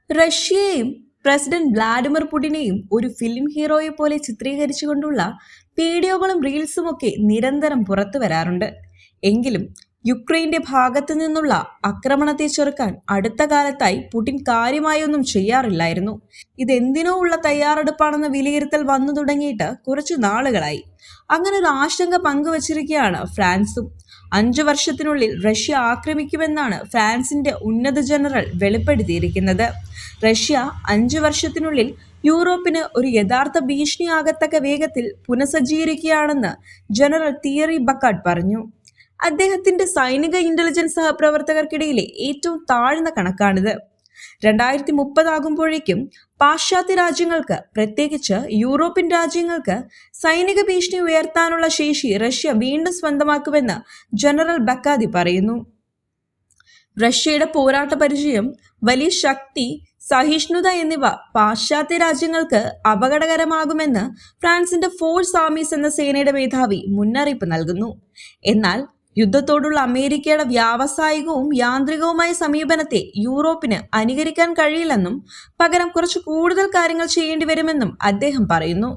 റഷ്യയെയും president Vladimir പുടിനെയും ഒരു film ഹീറോയെ പോലെ ചിത്രീകരിച്ചുകൊണ്ടുള്ള വീഡിയോകളും റീൽസും ഒക്കെ നിരന്തരം പുറത്തു വരാറുണ്ട്. എങ്കിലും യുക്രൈന്റെ ഭാഗത്തു നിന്നുള്ള ആക്രമണത്തെ ചെറുക്കാൻ അടുത്ത കാലത്തായി പുടിൻ കാര്യമായൊന്നും ചെയ്യാറില്ലായിരുന്നു. ഇതെന്തിനോ ഉള്ള തയ്യാറെടുപ്പാണെന്ന വിലയിരുത്തൽ വന്നു തുടങ്ങിയിട്ട് കുറച്ചു നാളുകളായി. അങ്ങനെ ഒരു ആശങ്ക പങ്കുവച്ചിരിക്കുകയാണ് ഫ്രാൻസും. 5 വർഷത്തിനുള്ളിൽ റഷ്യ ആക്രമിക്കുമെന്നാണ് ഫ്രാൻസിന്റെ ഉന്നത ജനറൽ വെളിപ്പെടുത്തിയിരിക്കുന്നത്. റഷ്യ 5 വർഷത്തിനുള്ളിൽ യൂറോപ്പിന് ഒരു യഥാർത്ഥ ഭീഷണിയാകത്തക്ക വേഗത്തിൽ പുനഃസജ്ജീകരിക്കുകയാണെന്ന് ജനറൽ തിയറി ബക്കാർഡ് പറഞ്ഞു. അദ്ദേഹത്തിന്റെ സൈനിക ഇന്റലിജൻസ് സഹപ്രവർത്തകർക്കിടയിലെ ഏറ്റവും താഴ്ന്ന കണക്കാണിത്. 2030 ആകുമ്പോഴേക്കും പാശ്ചാത്യ രാജ്യങ്ങൾക്ക്, പ്രത്യേകിച്ച് യൂറോപ്യൻ രാജ്യങ്ങൾക്ക് സൈനിക ഭീഷണി ഉയർത്താനുള്ള ശേഷി റഷ്യ വീണ്ടും സ്വന്തമാക്കുമെന്ന് ജനറൽ ബക്കാദി പറയുന്നു. റഷ്യയുടെ പോരാട്ട പരിചയം, വലിയ ശക്തി, സഹിഷ്ണുത എന്നിവ പാശ്ചാത്യ രാജ്യങ്ങൾക്ക് അപകടകരമാകുമെന്ന് ഫ്രാൻസിന്റെ ഫോഴ്സ് ആർമീസ് എന്ന സേനയുടെ മേധാവി മുന്നറിയിപ്പ് നൽകുന്നു. എന്നാൽ യുദ്ധത്തോടുള്ള അമേരിക്കയുടെ വ്യാവസായികവും യാന്ത്രികവുമായ സമീപനത്തെ യൂറോപ്പിന് അനുകരിക്കാൻ കഴിയില്ലെന്നും പകരം കുറച്ചു കൂടുതൽ കാര്യങ്ങൾ ചെയ്യേണ്ടി വരുമെന്നും അദ്ദേഹം പറയുന്നു.